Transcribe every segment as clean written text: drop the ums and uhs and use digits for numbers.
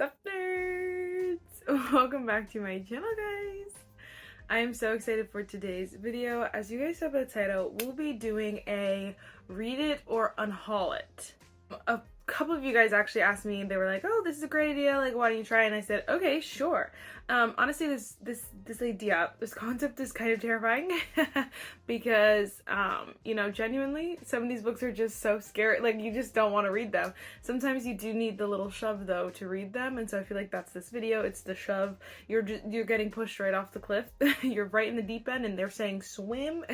Sup nerds! Welcome back to my channel, guys! I am so excited for today's video. As you guys saw by the title, we'll be doing a read it or unhaul it. A couple of you guys actually asked me, they were like, oh, this is a great idea, like why don't you try it? And I said, okay, sure. Honestly, this idea, this concept is kind of terrifying because you know, genuinely some of these books are just so scary, like you just don't want to read them. Sometimes you do need the little shove though to read them, and so I feel like that's this video. It's the shove. You're getting pushed right off the cliff. You're right in the deep end and they're saying swim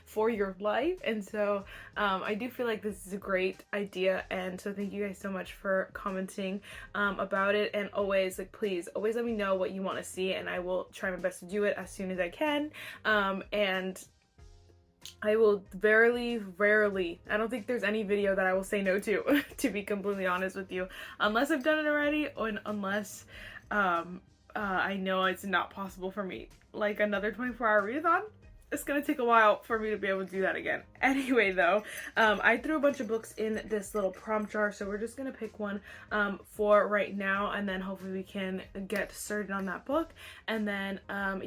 for your life, and so I do feel like this is a great idea, and so thank you guys so much for commenting about it, and always, like, please always let me know what you want to see and I will try my best to do it as soon as I can. And I will rarely, I don't think there's any video that I will say no to be completely honest with you, unless I've done it already, or unless I know it's not possible for me. Like another 24-hour readathon, it's gonna take a while for me to be able to do that again. Anyway though, I threw a bunch of books in this little prompt jar, so we're just gonna pick one for right now, and then hopefully we can get started on that book, and then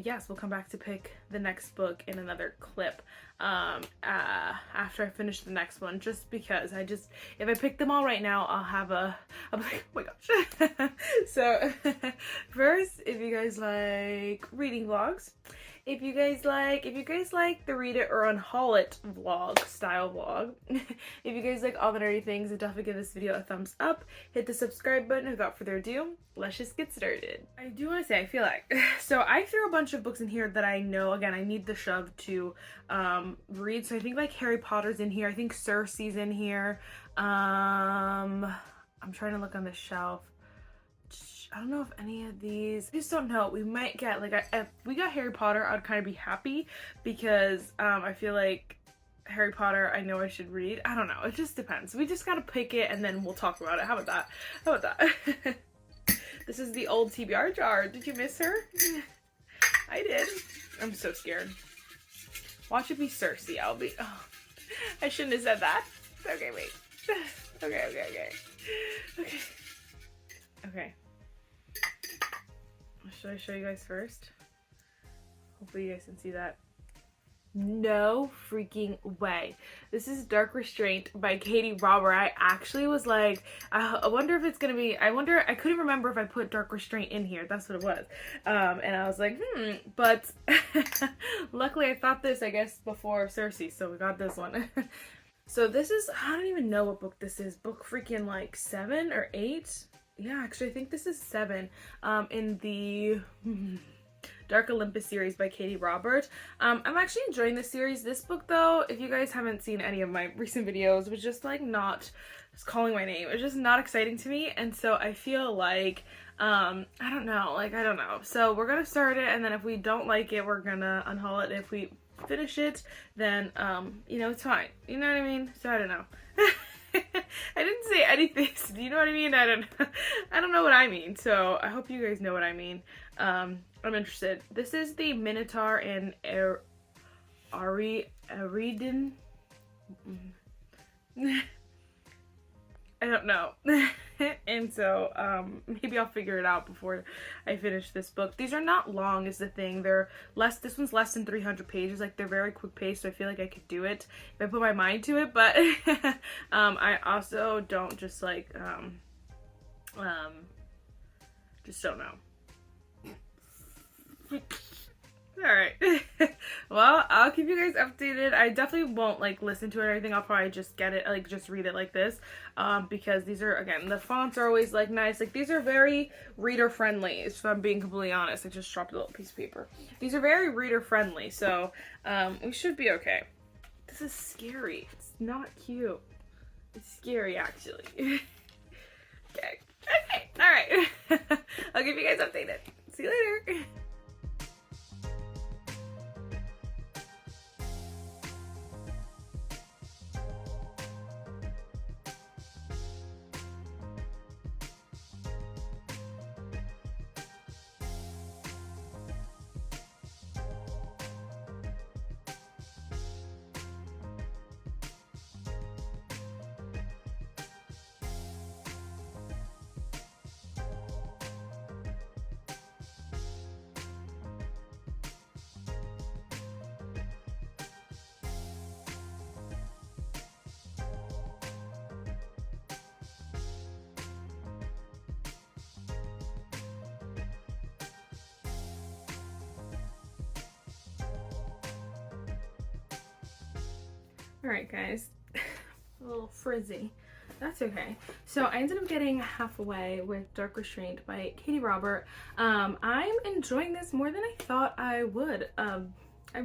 yes, we'll come back to pick the next book in another clip after I finish the next one, just because if I pick them all right now, I'll be like, oh my gosh. So first, if you guys like reading vlogs, if you guys like the read it or unhaul it vlog style vlog, if you guys like all the nerdy things, then definitely give this video a thumbs up, hit the subscribe button. Without further ado, let's just get started. I do want to say, I feel like, so I threw a bunch of books in here that I know, again, I need the shove to read. So I think like Harry Potter's in here, I think Cersei's in here. I'm trying to look on the shelf. I don't know if any of these, I just don't know. We might get, like, if we got Harry Potter, I'd kind of be happy, because I feel like Harry Potter, I know I should read. I don't know, it just depends. We just gotta pick it and then we'll talk about it. How about that? How about that? This is the old TBR jar. Did you miss her? I did. I'm so scared. Watch it be Cersei. I'll be, oh, I shouldn't have said that. Okay, wait. Okay. Should I show you guys first? Hopefully you guys can see that. No freaking way. This is Dark Restraint by Katie Robert. I actually was like, I wonder if it's gonna be, I couldn't remember if I put Dark Restraint in here. That's what it was. And I was like, but luckily I thought this, I guess, before Cersei, so we got this one. So this is, I don't even know what book this is. Book freaking like 7 or 8? Yeah, actually, I think this is 7 in the Dark Olympus series by Katie Robert. I'm actually enjoying this series. This book, though, if you guys haven't seen any of my recent videos, was just like not just calling my name. It was just not exciting to me, and so I feel like I don't know. So we're gonna start it, and then if we don't like it, we're gonna unhaul it. If we finish it, then you know, it's fine. You know what I mean? So I don't know. I didn't say anything. Do you know what I mean? I don't know what I mean. So I hope you guys know what I mean. I'm interested. This is the Minotaur and Aridin. I don't know. And so maybe I'll figure it out before I finish this book. These are not long is the thing. This one's less than 300 pages. Like, they're very quick paced, so I feel like I could do it if I put my mind to it, but I also don't just like just don't know. Alright. Well, I'll keep you guys updated. I definitely won't like listen to it or anything. I'll probably just get it, like just read it like this, because these are, again, the fonts are always like nice. Like, these are very reader friendly, if I'm being completely honest. I just dropped a little piece of paper. These are very reader friendly, so we should be okay. This is scary. It's not cute. It's scary, actually. Okay. Alright. I'll keep you guys updated. See you later. Alright guys, a little frizzy. That's okay. So I ended up getting halfway with Dark Restraint by Katie Robert. I'm enjoying this more than I thought I would.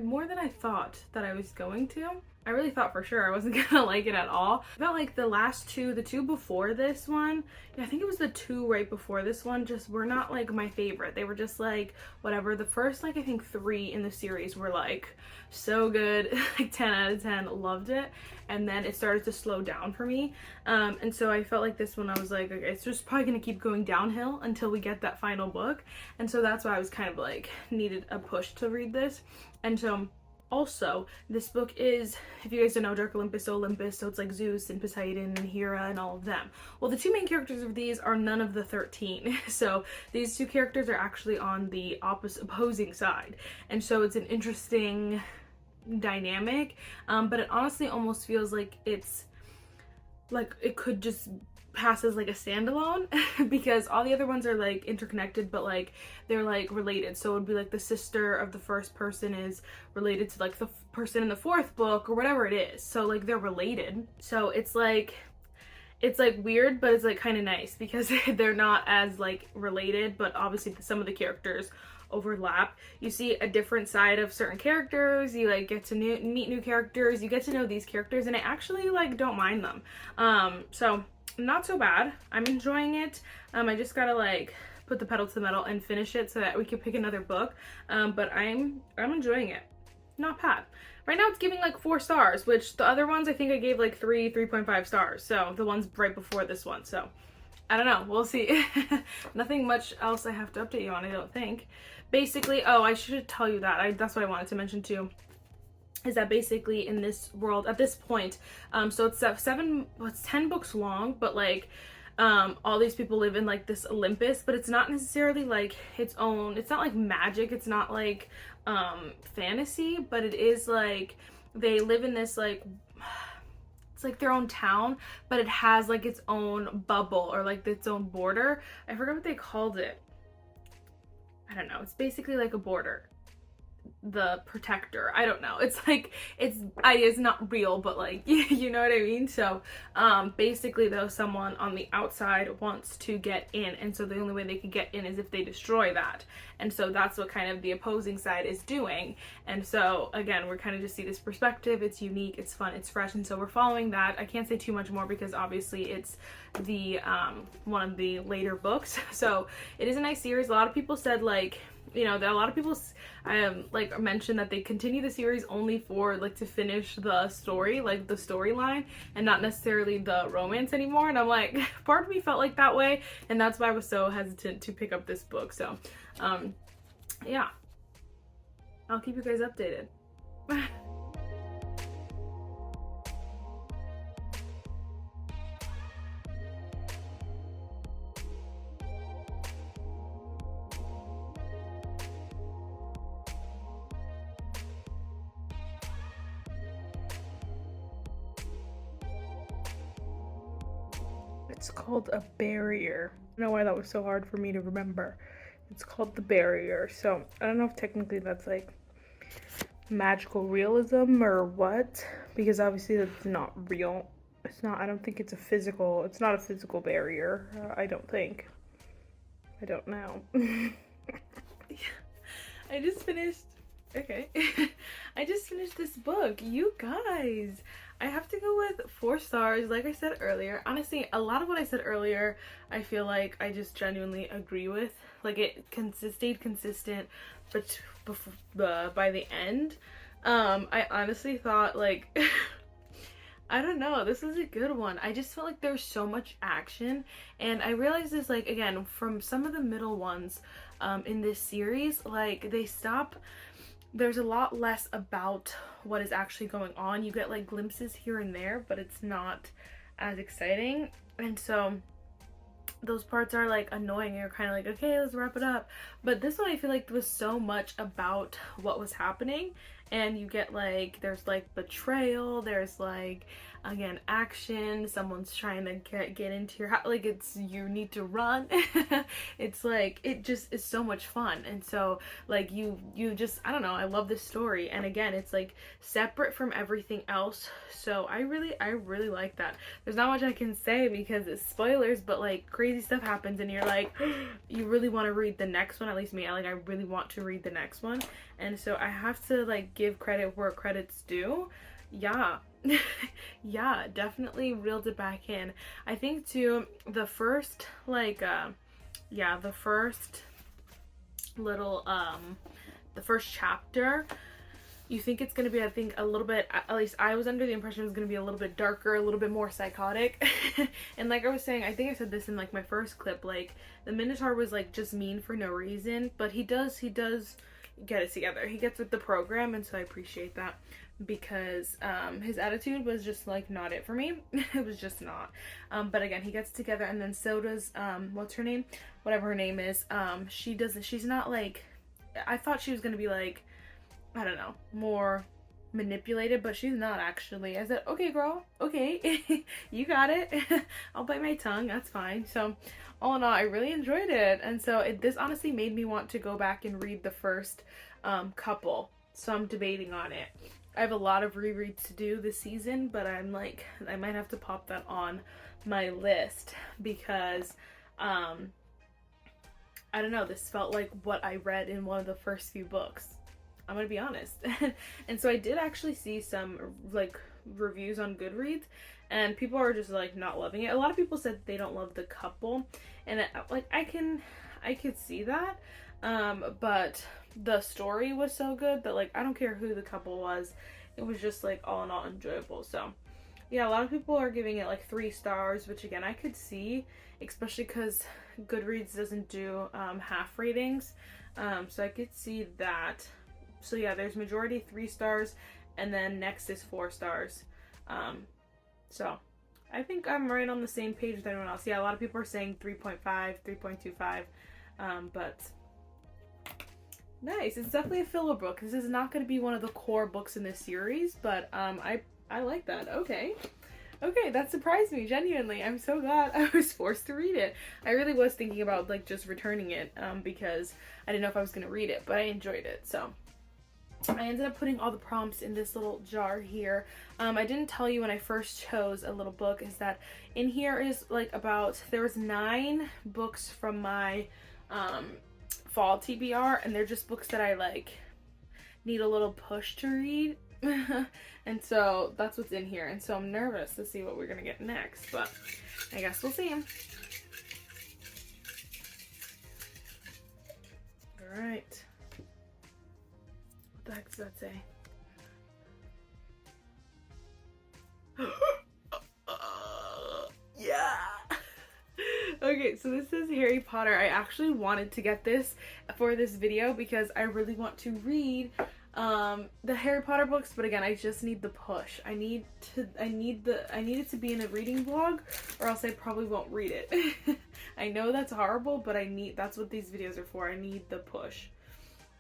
More than I thought that I was going to. I really thought for sure I wasn't gonna like it at all. I felt like the last two, the two before this one, yeah, I think it was the two right before this one, just were not like my favorite. They were just like whatever. The first like I think 3 in the series were like so good, like 10 out of 10, loved it. And then it started to slow down for me. And so I felt like this one I was like, okay, it's just probably gonna keep going downhill until we get that final book. And so that's why I was kind of like needed a push to read this. And so also, this book is, if you guys don't know, Dark Olympus, so it's like Zeus and Poseidon and Hera and all of them. Well, the two main characters of these are none of the 13. So these two characters are actually on the opposing side. And so it's an interesting dynamic, but it honestly almost feels like it's, like it could just pass as like a standalone because all the other ones are like interconnected, but like they're like related. So it would be like the sister of the first person is related to like the person in the 4th book or whatever it is. So like they're related. So it's like weird, but it's like kind of nice because they're not as like related, but obviously some of the characters overlap. You see a different side of certain characters, you like get to meet new characters, you get to know these characters, and I actually like don't mind them. So not so bad. I'm enjoying it. I just gotta like put the pedal to the metal and finish it so that we can pick another book. But I'm enjoying it. Not bad. Right now it's giving like 4 stars, which the other ones I think I gave like 3.5 stars. So the ones right before this one. So I don't know. We'll see. Nothing much else I have to update you on, I don't think. Basically, oh, I should tell you that. That's what I wanted to mention too. Is that basically in this world at this point, so it's 10 books long, but like all these people live in like this Olympus, but it's not necessarily like its own, it's not like magic, it's not like fantasy, but it is like they live in this like, it's like their own town, but it has like its own bubble or like its own border. I forgot what they called it. I don't know. It's basically like a border. The protector, I don't know, it's like it's not real, but like you know what I mean. So basically though, someone on the outside wants to get in, and so the only way they can get in is if they destroy that, and so that's what kind of the opposing side is doing. And so again, we're kind of just see this perspective. It's unique, it's fun, it's fresh, and so we're following that. I can't say too much more because obviously it's the one of the later books. So it is a nice series. A lot of people said like, you know, a lot of people like mentioned that they continue the series only for like to finish the story, like the storyline, and not necessarily the romance anymore. And I'm like, part of me felt like that way, and that's why I was so hesitant to pick up this book. So yeah, I'll keep you guys updated. It's called A Barrier. I don't know why that was so hard for me to remember. It's called The Barrier. So I don't know if technically that's like magical realism or what, because obviously that's not real. It's not, I don't think it's not a physical barrier. I don't think. I don't know. I just finished, okay. I just finished this book. You guys, I have to go with 4 stars. Like I said earlier, honestly, a lot of what I said earlier, I feel like I just genuinely agree with. Like it stayed consistent, but by the end, I honestly thought like, I don't know, this is a good one. I just felt like there's so much action, and I realized this like again from some of the middle ones in this series, like there's a lot less about what is actually going on. You get like glimpses here and there, but it's not as exciting. And so those parts are like annoying. You're kind of like, okay, let's wrap it up. But this one I feel like was so much about what was happening, and you get like, there's like betrayal, there's like, again, action, someone's trying to get into your house, like it's, you need to run. It's like, it just is so much fun. And so like you just, I don't know, I love this story. And again, it's like separate from everything else, so I really like that. There's not much I can say because it's spoilers, but like crazy stuff happens and you're like, you really want to read the next one. At least me, I really want to read the next one. And so I have to like give credit where credit's due. Yeah. Yeah, definitely reeled it back in. I think too, the first like the first little the first chapter, you think it's gonna be, I think, a little bit, at least I was under the impression it was gonna be a little bit darker, a little bit more psychotic. And like I was saying, I think I said this in like my first clip, like the Minotaur was like just mean for no reason, but he does get it together. He gets with the program, and so I appreciate that, because his attitude was just like not it for me. It was just not. But again, he gets together, and then so does what's her name, whatever her name is. She's not like, I thought she was gonna be like, I don't know, more manipulated, but she's not actually. I said, okay girl, okay. You got it. I'll bite my tongue, that's fine. So all in all, I really enjoyed it. And so this honestly made me want to go back and read the first couple, so I'm debating on it. I have a lot of rereads to do this season, but I'm like, I might have to pop that on my list, because I don't know, this felt like what I read in one of the first few books. I'm gonna be honest. And so I did actually see some like reviews on Goodreads, and people are just like not loving it. A lot of people said they don't love the couple, and like I could see that, but the story was so good that like I don't care who the couple was, it was just like all in all enjoyable. So yeah, a lot of people are giving it like 3 stars, which again I could see, especially because Goodreads doesn't do half ratings, so I could see that. So yeah, there's majority 3 stars, and then next is 4 stars. So I think I'm right on the same page with everyone else. Yeah, a lot of people are saying 3.5, 3.25, but nice. It's definitely a filler book. This is not going to be one of the core books in this series, but I like that. Okay, that surprised me, genuinely. I'm so glad I was forced to read it. I really was thinking about like just returning it, because I didn't know if I was going to read it, but I enjoyed it. So I ended up putting all the prompts in this little jar here. I didn't tell you when I first chose a little book, is that in here is like there was 9 books from my fall TBR, and they're just books that I like need a little push to read. And so that's what's in here, and so I'm nervous to see what we're gonna get next, but I guess we'll see. All right. What the heck does that say? Yeah! Okay, so this is Harry Potter. I actually wanted to get this for this video because I really want to read the Harry Potter books, but again, I just need the push. I need it to be in a reading vlog, or else I probably won't read it. I know that's horrible, but that's what these videos are for. I need the push.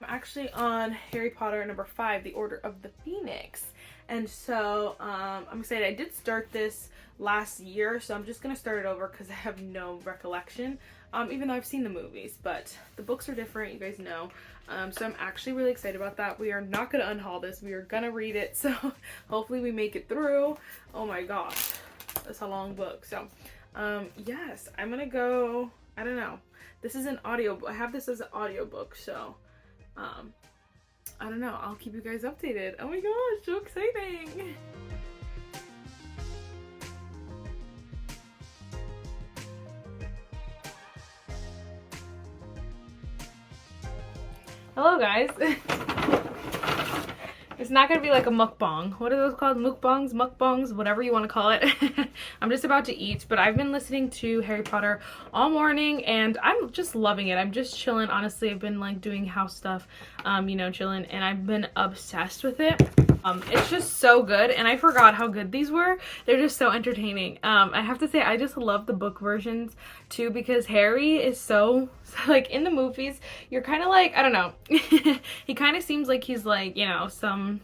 I'm actually on Harry Potter number 5, The Order of the Phoenix. And so I'm excited. I did start this last year, so I'm just gonna start it over because I have no recollection, even though I've seen the movies, but the books are different, you guys know. So I'm actually really excited about that. We are not gonna unhaul this, we are gonna read it, so hopefully we make it through. Oh my gosh, that's a long book. So yes, I'm gonna go, I don't know, this is an audio, I have this as an audiobook, so I don't know, I'll keep you guys updated. Oh my gosh, so exciting! Hello guys. It's not gonna be like a mukbang. What are those called? Mukbangs, whatever you want to call it. I'm just about to eat, but I've been listening to Harry Potter all morning and I'm just loving it. I'm just chilling. Honestly, I've been like doing house stuff, you know, chilling, and I've been obsessed with it. It's just so good, and I forgot how good these were. They're just so entertaining. I have to say, I just love the book versions too, because Harry is so like, in the movies, you're kind of like, I don't know, he kind of seems like he's like, you know, some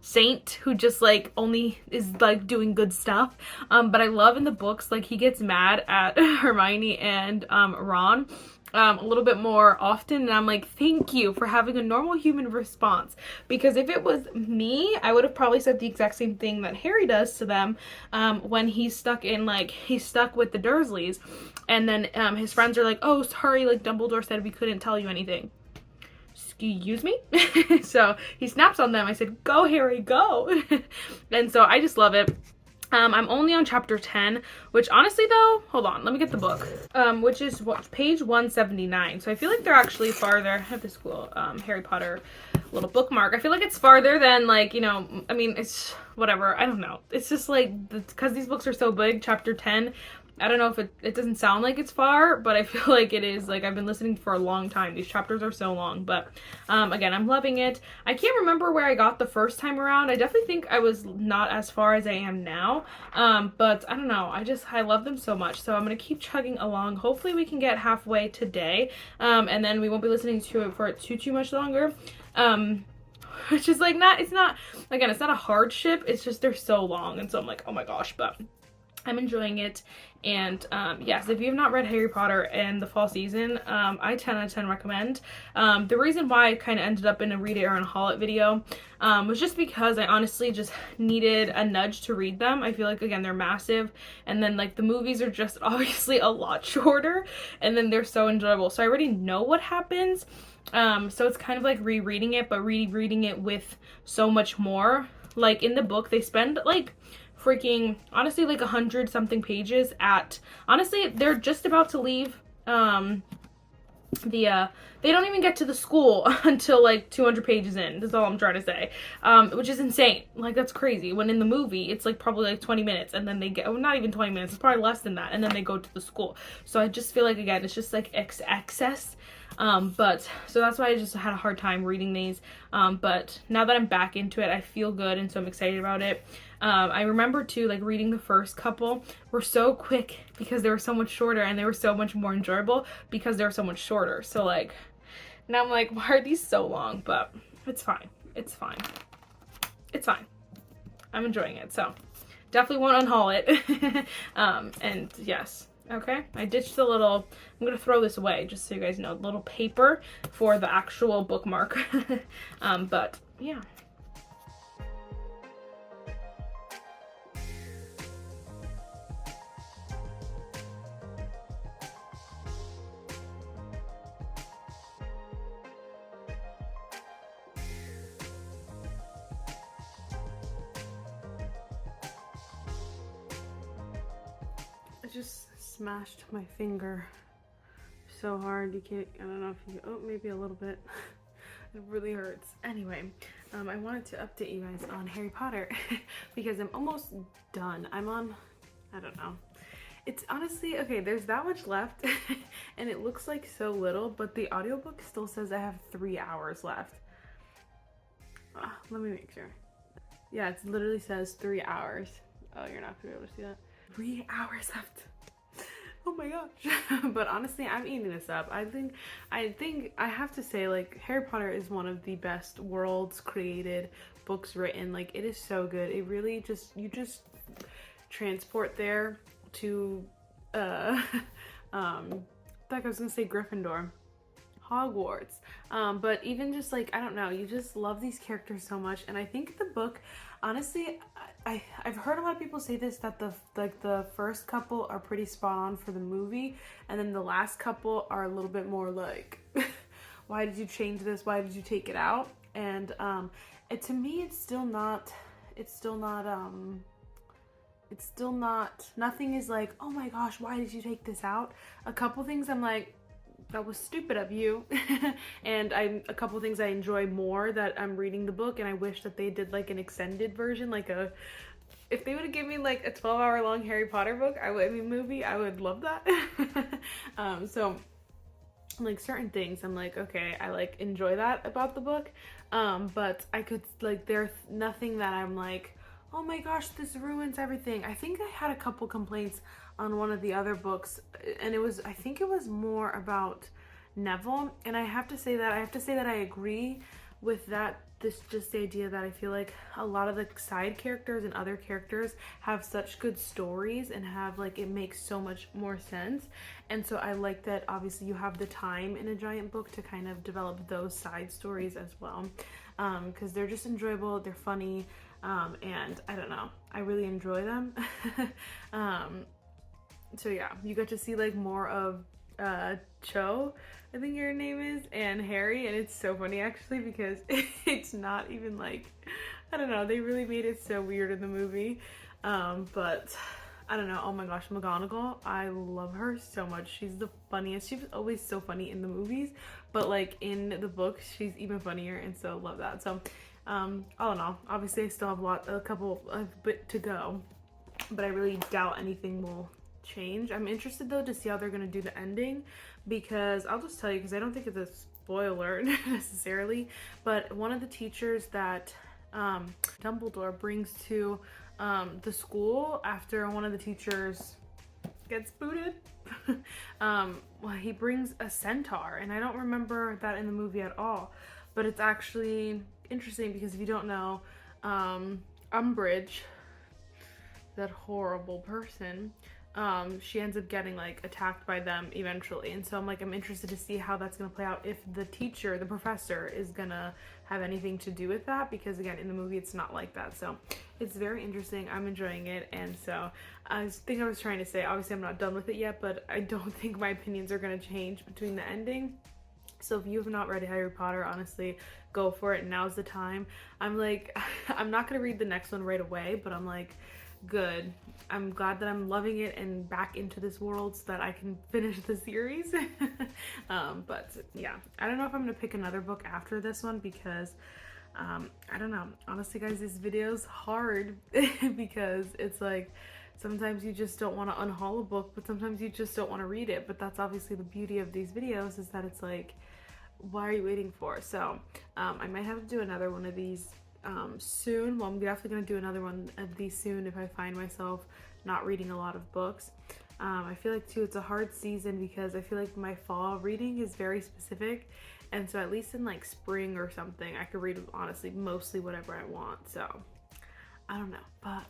saint who just like only is like doing good stuff, but I love in the books, like, he gets mad at Hermione and Ron a little bit more often, and I'm like, thank you for having a normal human response, because if it was me, I would have probably said the exact same thing that Harry does to them when he's stuck with the Dursleys, and then his friends are like, oh, sorry, like, Dumbledore said we couldn't tell you anything. Excuse me? So he snaps on them. I said, go, Harry, go. And so I just love it. I'm only on chapter 10, which honestly though, hold on, let me get the book, which is what, page 179. So I feel like they're actually farther. I have this cool Harry Potter little bookmark. I feel like it's farther than, like, you know, I mean, it's whatever. I don't know. It's just like, because these books are so big, chapter 10, I don't know if it doesn't sound like it's far, but I feel like it is. Like, I've been listening for a long time. These chapters are so long, but again, I'm loving it. I can't remember where I got the first time around. I definitely think I was not as far as I am now, but I don't know. I love them so much, so I'm gonna keep chugging along. Hopefully we can get halfway today, and then we won't be listening to it for too much longer. Which is like, it's not a hardship, it's just they're so long, and so I'm like, oh my gosh, but I'm enjoying it. And yes, if you have not read Harry Potter in the fall season, I 10 out of 10 recommend. The reason why I kind of ended up in a read it or unhaul it video was just because I honestly just needed a nudge to read them. I feel like, again, they're massive, and then like the movies are just obviously a lot shorter, and then they're so enjoyable. So I already know what happens, so it's kind of like rereading it, but rereading it with so much more. Like, in the book, they spend like freaking, honestly, like 100 something pages at, honestly, they're just about to leave they don't even get to the school until like 200 pages in. That's all I'm trying to say, which is insane. Like, that's crazy, when in the movie it's like probably like 20 minutes, and then they get, oh, not even 20 minutes, it's probably less than that, and then they go to the school. So I just feel like, again, it's just like excess. But so that's why I just had a hard time reading these, but now that I'm back into it, I feel good, and so I'm excited about it. I remember too, like, reading the first couple were so quick because they were so much shorter, and they were so much more enjoyable because they were so much shorter. So like, now I'm like, why are these so long? But it's fine. It's fine. It's fine. I'm enjoying it. So definitely won't unhaul it. And yes. Okay, I ditched the little, I'm gonna throw this away just so you guys know, the little paper for the actual bookmark. But yeah. I just smashed my finger so hard, you can't, I don't know if you, oh, maybe a little bit. It really hurts. Anyway, I wanted to update you guys on Harry Potter because I'm almost done. I'm on, I don't know. It's honestly, okay, there's that much left and it looks like so little, but the audiobook still says I have 3 hours left. Let me make sure. Yeah, it literally says 3 hours. Oh, you're not gonna be able to see that. 3 hours left. Oh my gosh. But honestly, I'm eating this up. I think I have to say, like, Harry Potter is one of the best worlds created, books written. Like, it is so good. It really just, you just transport there to like, I was gonna say Gryffindor, Hogwarts, but even just like, I don't know, you just love these characters so much. And I think the book, honestly, I've heard a lot of people say this, that the first couple are pretty spot on for the movie, and then the last couple are a little bit more like, why did you change this? Why did you take it out? And to me, it's still not, nothing is like, oh my gosh, why did you take this out? A couple things I'm like, that was stupid of you. And a couple things I enjoy more that I'm reading the book, and I wish that they did like an extended version, like if they would have given me like a 12-hour long Harry Potter book, movie, I would love that. So like certain things I'm like, okay, I like enjoy that about the book, but I could like there's nothing that I'm like, oh my gosh, this ruins everything. I think I had a couple complaints on one of the other books, and I think it was more about Neville, and I have to say that I agree with that. This just the idea that I feel like a lot of the side characters and other characters have such good stories and have like it makes so much more sense. And so I like that obviously you have the time in a giant book to kind of develop those side stories as well, because they're just enjoyable, they're funny, and I don't know, I really enjoy them. So yeah, you get to see like more of Cho, I think your name is, and Harry, and it's so funny actually because it's not even like, I don't know, they really made it so weird in the movie, but I don't know, oh my gosh, McGonagall, I love her so much. She's the funniest. She was always so funny in the movies, but like in the books she's even funnier, and so love that. So all in all, obviously I still have a bit to go, but I really doubt anything will change. I'm interested though to see how they're gonna do the ending, because I'll just tell you, because I don't think it's a spoiler necessarily, but one of the teachers that Dumbledore brings to the school after one of the teachers gets booted, well, he brings a centaur, and I don't remember that in the movie at all, but it's actually interesting because if you don't know, Umbridge, that horrible person, she ends up getting like attacked by them eventually, and so I'm interested to see how that's gonna play out, if the teacher, the professor, is gonna have anything to do with that, because again in the movie it's not like that. So it's very interesting, I'm enjoying it, and so I was trying to say, obviously I'm not done with it yet, but I don't think my opinions are gonna change between the ending. So if you have not read Harry Potter, honestly, go for it, now's the time. I'm not gonna read the next one right away, but I'm like, good, I'm glad that I'm loving it and back into this world so that I can finish the series. But yeah, I don't know if I'm gonna pick another book after this one, because I don't know, honestly guys, this video's hard because it's like sometimes you just don't want to unhaul a book, but sometimes you just don't want to read it. But that's obviously the beauty of these videos, is that it's like, why are you waiting for? So I might have to do another one of these soon. Well, I'm definitely going to do another one of these soon if I find myself not reading a lot of books. I feel like too it's a hard season because I feel like my fall reading is very specific, and so at least in like spring or something I could read honestly mostly whatever I want. So I don't know, but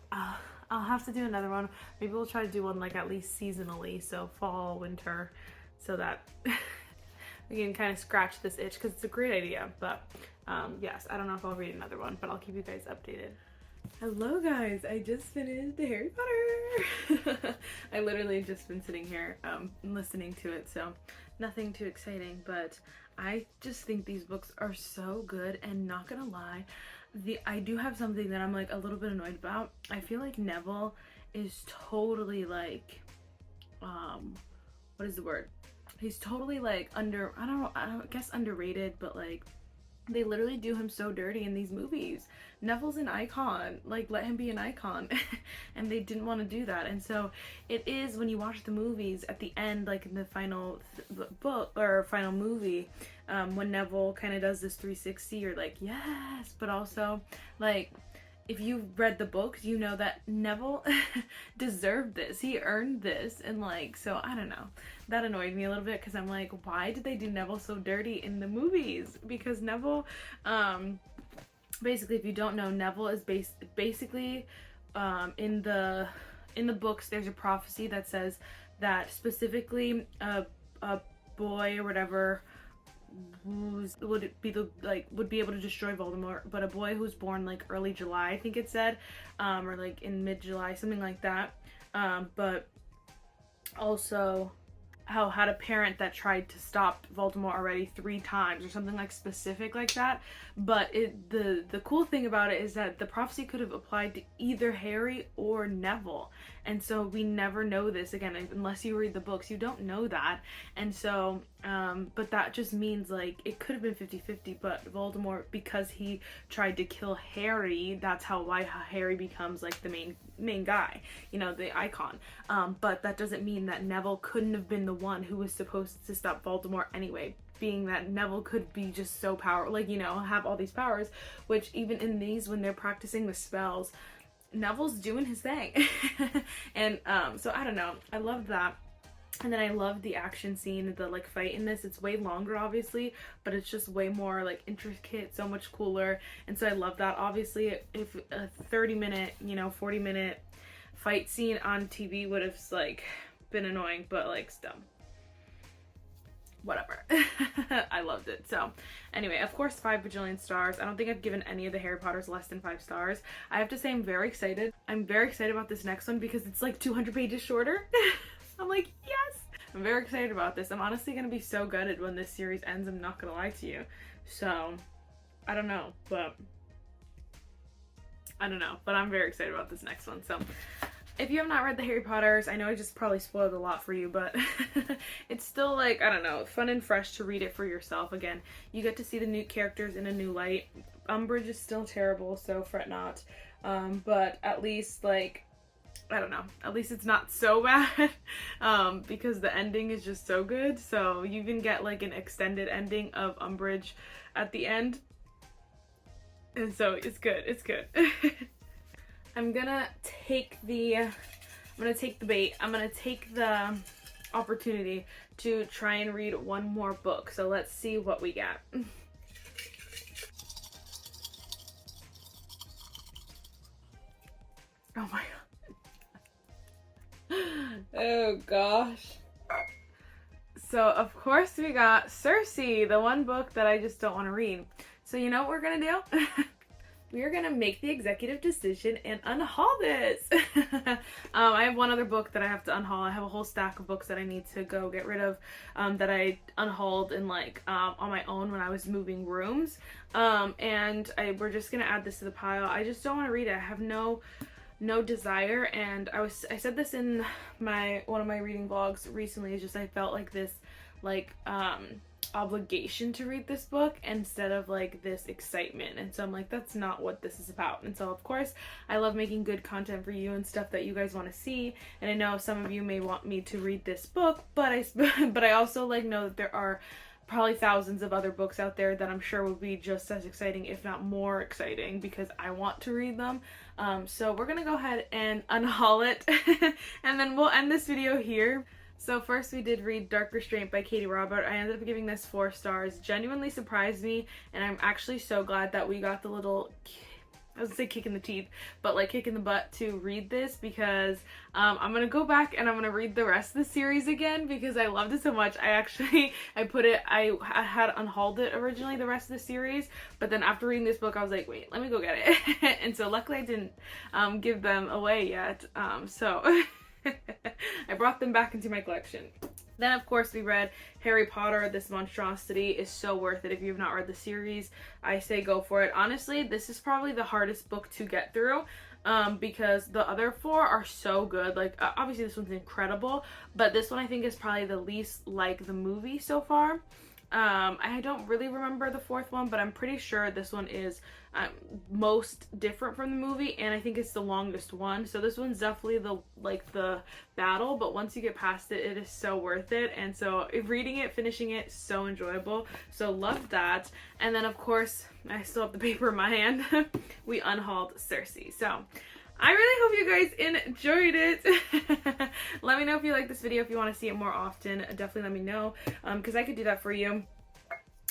I'll have to do another one. Maybe we'll try to do one like at least seasonally, so fall, winter, so that we can kind of scratch this itch, because it's a great idea. But yes, I don't know if I'll read another one, but I'll keep you guys updated. Hello guys, I just finished Harry Potter. I literally just been sitting here listening to it, so nothing too exciting, but I just think these books are so good, and not gonna lie, I do have something that I'm like a little bit annoyed about. I feel like Neville is totally like, what is the word? He's totally like I don't guess underrated, but like they literally do him so dirty in these movies. Neville's an icon, like let him be an icon. And they didn't want to do that. And so it is, when you watch the movies at the end, like in the final book or final movie, when Neville kind of does this 360, you're like, yes, but also like if you've read the books, you know that Neville deserved this. He earned this. And like, so I don't know. That annoyed me a little bit, because I'm like, why did they do Neville so dirty in the movies? Because Neville, basically, if you don't know, Neville is basically, in the books, there's a prophecy that says that specifically a boy or whatever would be able to destroy Voldemort, but a boy who's born like early July, I think it said, or like in mid-July, something like that, but also had a parent that tried to stop Voldemort already 3 times or something like specific like that. But the cool thing about it is that the prophecy could have applied to either Harry or Neville, and so we never know this, again, unless you read the books, you don't know that. And so but that just means like it could have been 50-50, but Voldemort, because he tried to kill Harry, that's why Harry becomes like the main main guy, you know, the icon. But that doesn't mean that Neville couldn't have been the one who was supposed to stop Voldemort anyway, being that Neville could be just so powerful, like, you know, have all these powers, which even in these, when they're practicing the spells, Neville's doing his thing. And so I don't know, I loved that. And then I love the action scene, the like fight in this. It's way longer obviously, but it's just way more like intricate, so much cooler. And so I love that. Obviously if a 30-minute, you know, 40-minute fight scene on TV would have like been annoying, but like still, whatever. I loved it. So anyway, of course 5 bajillion stars. I don't think I've given any of the Harry Potters less than 5 stars. I have to say I'm very excited. I'm very excited about this next one because it's like 200 pages shorter. I'm like, yes! I'm very excited about this. I'm honestly gonna be so gutted when this series ends, I'm not gonna lie to you. So, I don't know, but I'm very excited about this next one. So, if you have not read the Harry Potters, I know I just probably spoiled a lot for you, but it's still like, I don't know, fun and fresh to read it for yourself. Again, you get to see the new characters in a new light. Umbridge is still terrible, so fret not. But at least, like, I don't know, at least it's not so bad, because the ending is just so good. So you even get like an extended ending of Umbridge at the end, and so it's good, it's good. I'm gonna take the bait. I'm gonna take the opportunity to try and read one more book. So let's see what we get. Oh my god. Oh gosh. So of course we got Cersei, the one book that I just don't want to read. So you know what we're gonna do? We are gonna make the executive decision and unhaul this. I have one other book that I have to unhaul. I have a whole stack of books that I need to go get rid of, that I unhauled in like on my own when I was moving rooms. And we're just gonna add this to the pile. I just don't want to read it. I have no desire, and I said this in one of my reading vlogs recently. It's just I felt like this like obligation to read this book instead of like this excitement, and so I'm like, that's not what this is about. And so of course I love making good content for you and stuff that you guys want to see, and I know some of you may want me to read this book, but I also like know that there are probably thousands of other books out there that I'm sure will be just as exciting, if not more exciting, because I want to read them. So we're gonna go ahead and unhaul it, and then we'll end this video here. So first we did read Dark Restraint by Katie Robert. I ended up giving this 4 stars. Genuinely surprised me, and I'm actually so glad that we got the little, I was gonna say kick in the teeth, but like kick in the butt to read this, because I'm gonna go back and I'm gonna read the rest of the series again because I loved it so much. I had unhauled it originally, the rest of the series, but then after reading this book I was like, wait, let me go get it. And so luckily I didn't give them away yet, so I brought them back into my collection. Then of course we read Harry Potter, This Monstrosity. Is so worth it. If you have not read the series, I say go for it. Honestly, this is probably the hardest book to get through, because the other 4 are so good. Like obviously this one's incredible, but this one I think is probably the least like the movie so far. I don't really remember the 4th one, but I'm pretty sure this one is most different from the movie, and I think it's the longest one. So this one's definitely the battle, but once you get past it, it is so worth it. And so reading it, finishing it, so enjoyable. So loved that. And then of course, I still have the paper in my hand. We unhauled Cersei. So I really hope you guys enjoyed it. Let me know if you like this video, if you want to see it more often. Definitely let me know, because I could do that for you.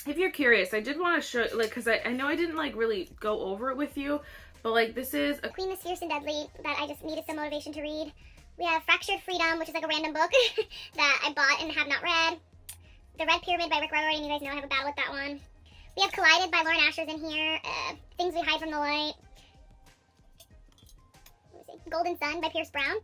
If you're curious, I did want to show, like, because I know I didn't like really go over it with you, but like this is a Queen, Mysterious and Deadly that I just needed some motivation to read. We have Fractured Freedom, which is like a random book that I bought and have not read. The Red Pyramid by Rick Riordan, you guys know I have a battle with that one. We have Collided by Lauren Asher's in here. Things We Hide from the Light. Golden Sun by Pierce Brown.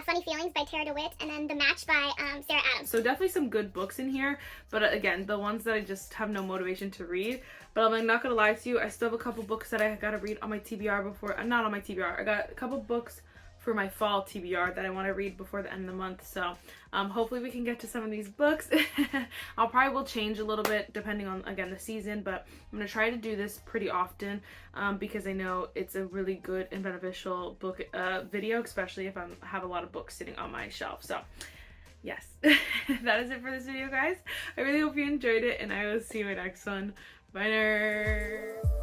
Funny Feelings by Tara DeWitt, and then The Match by Sarah Adams. So definitely some good books in here, but again, the ones that I just have no motivation to read. But I'm like, not gonna lie to you, I still have a couple books that I gotta read on my TBR before, not on my TBR, I got a couple books for my fall TBR that I want to read before the end of the month. So hopefully we can get to some of these books. I'll probably will change a little bit depending on, again, the season, but I'm going to try to do this pretty often because I know it's a really good and beneficial book video, especially if I have a lot of books sitting on my shelf. So yes, that is it for this video, guys. I really hope you enjoyed it, and I will see you in my next one. Bye, nerds!